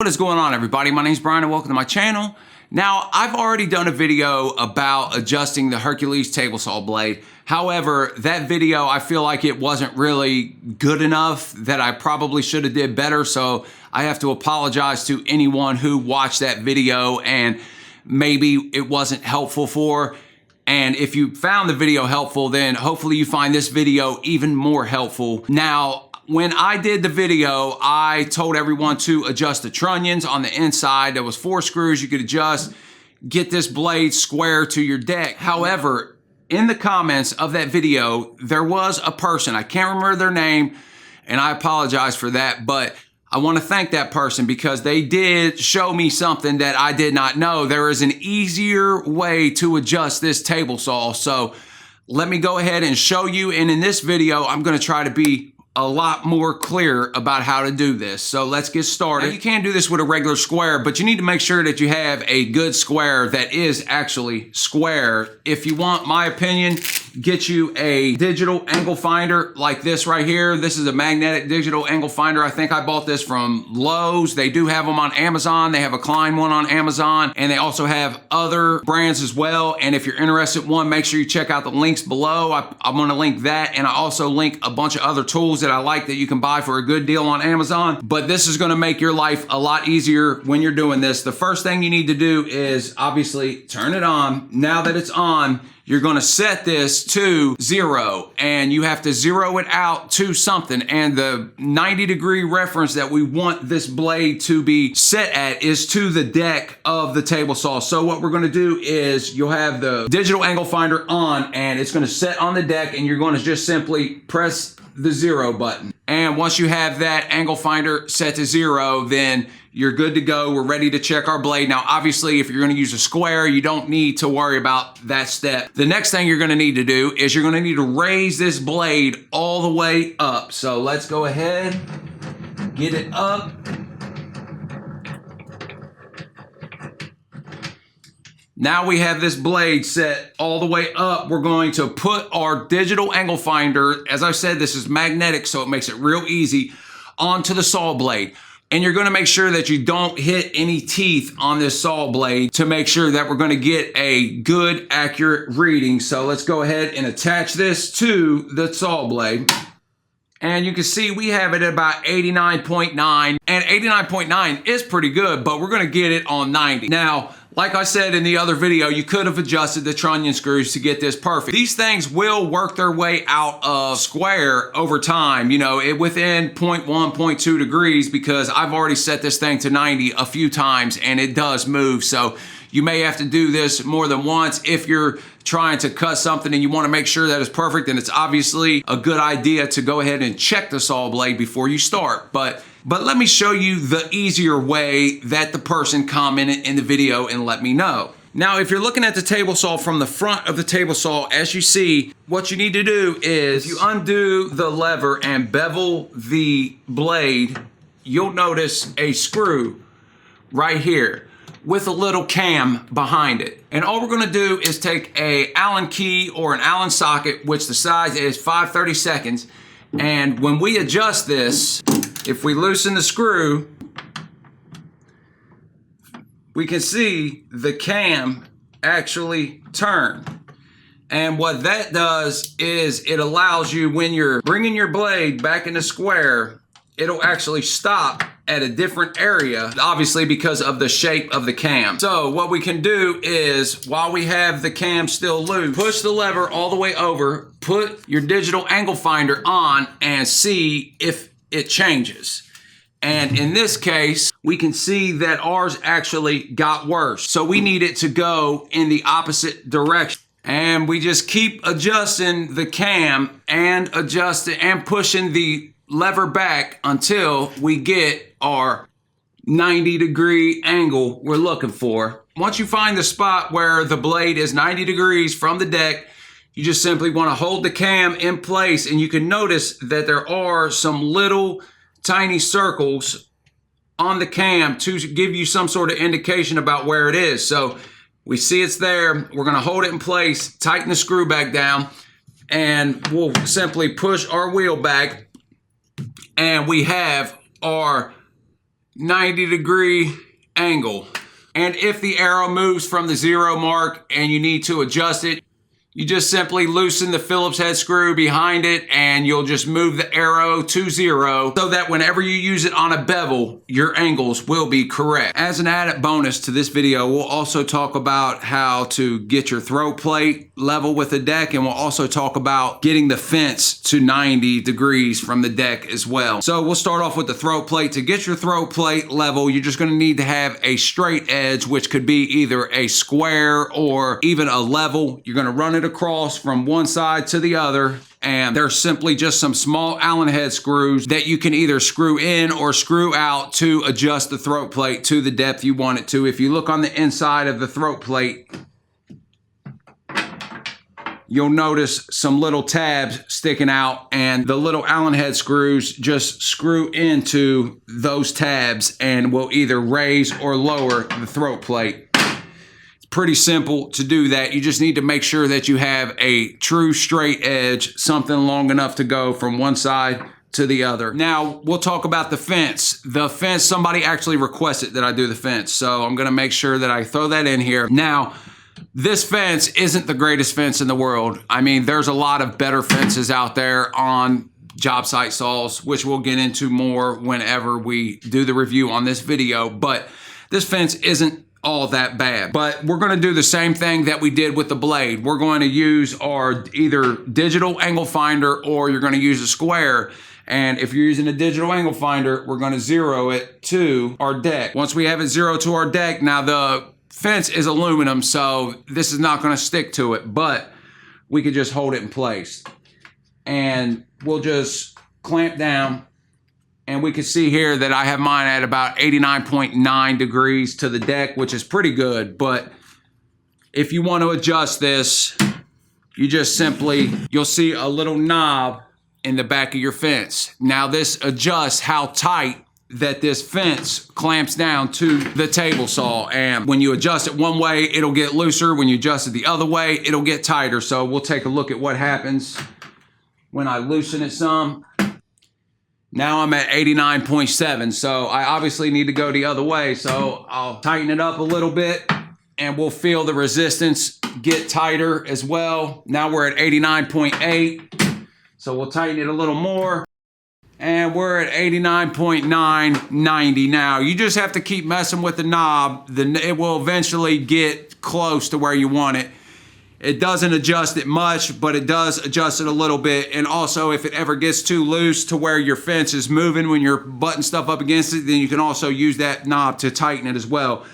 What is going on, everybody? My name is Brian and welcome to my channel. Now, I've already done a video about adjusting the Hercules Table Saw blade. However, that video, I feel like it wasn't really good enough, that I probably should have did better. So I have to apologize to anyone who watched that video and maybe it wasn't helpful for. And if you found the video helpful, then hopefully you find this video even more helpful. Now, when I did the video, I told everyone to adjust the trunnions on the inside. There was 4 screws you could adjust, get this blade square to your deck. However, in the comments of that video, there was a person, I can't remember their name, and I apologize for that, but I want to thank that person because they did show me something that I did not know. There is an easier way to adjust this table saw. So let me go ahead and show you. And in this video, I'm going to try to be a lot more clear about how to do this. So let's get started. Now, you can do this with a regular square, but you need to make sure that you have a good square that is actually square. If you want my opinion, get you a digital angle finder like this right here. This is a magnetic digital angle finder. I think I bought this from Lowe's. They do have them on Amazon. They have a Klein one on Amazon, and they also have other brands as well. And if you're interested in one, make sure you check out the links below. I'm going to link that, and I also link a bunch of other tools that I like that you can buy for a good deal on Amazon. But this is going to make your life a lot easier when you're doing this. The first thing you need to do is obviously turn it on. Now that it's on, you're going to set this to 0, and you have to zero it out to something. And the 90-degree reference that we want this blade to be set at is to the deck of the table saw. So what we're going to do is you'll have the digital angle finder on, and it's going to set on the deck, and you're going to just simply press the 0 button. And once you have that angle finder set to 0, then you're good to go. We're ready to check our blade. Now, obviously, if you're going to use a square, you don't need to worry about that step. The next thing you're going to need to do is you're going to need to raise this blade all the way up. So let's go ahead, get it up. Now we have this blade set all the way up. We're going to put our digital angle finder, as I said, this is magnetic, so it makes it real easy, onto the saw blade. And you're going to make sure that you don't hit any teeth on this saw blade to make sure that we're going to get a good, accurate reading. So let's go ahead and attach this to the saw blade. And you can see we have it at about 89.9. And 89.9 is pretty good, but we're going to get it on 90. Now, like I said in the other video, you could have adjusted the trunnion screws to get this perfect. These things will work their way out of square over time, you know, within 0.1, 0.2 degrees, because I've already set this thing to 90 a few times and it does move. So you may have to do this more than once. If you're trying to cut something and you want to make sure that it's perfect, then it's obviously a good idea to go ahead and check the saw blade before you start. But let me show you the easier way that the person commented in the video and let me know. Now, if you're looking at the table saw from the front of the table saw, as you see, what you need to do is you undo the lever and bevel the blade, you'll notice a screw right here with a little cam behind it. And all we're gonna do is take a Allen key or an Allen socket, which the size is 5/32. And when we adjust this, if we loosen the screw, we can see the cam actually turn. And what that does is it allows you, when you're bringing your blade back into square, it'll actually stop at a different area, obviously because of the shape of the cam. So what we can do is, while we have the cam still loose, push the lever all the way over, put your digital angle finder on, and see if it changes. And in this case, we can see that ours actually got worse. So we need it to go in the opposite direction. And we just keep adjusting the cam and adjusting and pushing the lever back until we get our 90-degree angle we're looking for. Once you find the spot where the blade is 90 degrees from the deck, you just simply want to hold the cam in place, and you can notice that there are some little tiny circles on the cam to give you some sort of indication about where it is. So we see it's there. We're going to hold it in place, tighten the screw back down, and we'll simply push our wheel back, and we have our 90-degree angle. And if the arrow moves from the 0 mark and you need to adjust it, you just simply loosen the Phillips head screw behind it and you'll just move the arrow to 0 so that whenever you use it on a bevel, your angles will be correct. As an added bonus to this video, we'll also talk about how to get your throat plate level with the deck, and we'll also talk about getting the fence to 90 degrees from the deck as well. So we'll start off with the throat plate. To get your throat plate level, you're just going to need to have a straight edge, which could be either a square or even a level. You're going to run it across from one side to the other, and there's simply just some small Allen head screws that you can either screw in or screw out to adjust the throat plate to the depth you want it to. If you look on the inside of the throat plate, you'll notice some little tabs sticking out, and the little Allen head screws just screw into those tabs and will either raise or lower the throat plate. Pretty simple to do that. You just need to make sure that you have a true straight edge, something long enough to go from one side to the other. Now, we'll talk about the fence. The fence, somebody actually requested that I do the fence, so I'm gonna make sure that I throw that in here. Now, this fence isn't the greatest fence in the world. I mean, there's a lot of better fences out there on job site saws, which we'll get into more whenever we do the review on this video, but this fence isn't all that bad. But we're going to do the same thing that we did with the blade. We're going to use our either digital angle finder or you're going to use a square. And if you're using a digital angle finder, we're going to 0 it to our deck. Once we have it 0 to our deck, now the fence is aluminum, so this is not going to stick to it, but we could just hold it in place. And we'll just clamp down. And we can see here that I have mine at about 89.9 degrees to the deck, which is pretty good. But if you want to adjust this, you just simply, you'll see a little knob in the back of your fence. Now this adjusts how tight that this fence clamps down to the table saw. And when you adjust it one way, it'll get looser. When you adjust it the other way, it'll get tighter. So we'll take a look at what happens when I loosen it some. Now I'm at 89.7, so I obviously need to go the other way, so I'll tighten it up a little bit and we'll feel the resistance get tighter as well. Now we're at 89.8, so we'll tighten it a little more. And we're at 89.990 now. You just have to keep messing with the knob. It will eventually get close to where you want it. It doesn't adjust it much, but it does adjust it a little bit. And also, if it ever gets too loose to where your fence is moving when you're butting stuff up against it, then you can also use that knob to tighten it as well.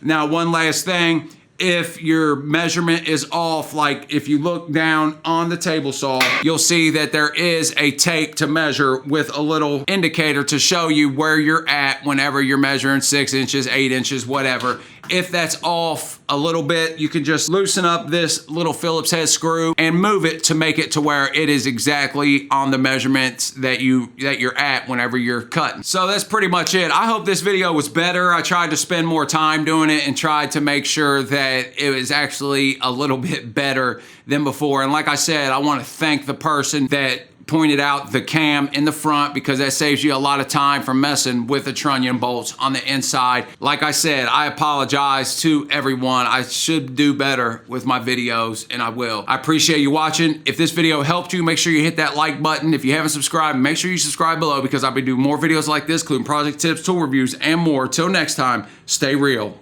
Now, one last thing. If your measurement is off, like if you look down on the table saw, you'll see that there is a tape to measure with a little indicator to show you where you're at whenever you're measuring 6 inches, 8 inches, whatever. If that's off a little bit, you can just loosen up this little Phillips head screw and move it to make it to where it is exactly on the measurements that you're at whenever you're cutting. So that's pretty much it. I hope this video was better. I tried to spend more time doing it and tried to make sure that it was actually a little bit better than before. And like I said, I want to thank the person that pointed out the cam in the front, because that saves you a lot of time from messing with the trunnion bolts on the inside. Like I said, I apologize to everyone. I should do better with my videos, and I will. I appreciate you watching. If this video helped you, make sure you hit that like button. If you haven't subscribed, make sure you subscribe below, because I'll be doing more videos like this, including project tips, tool reviews, and more. Till next time, stay real.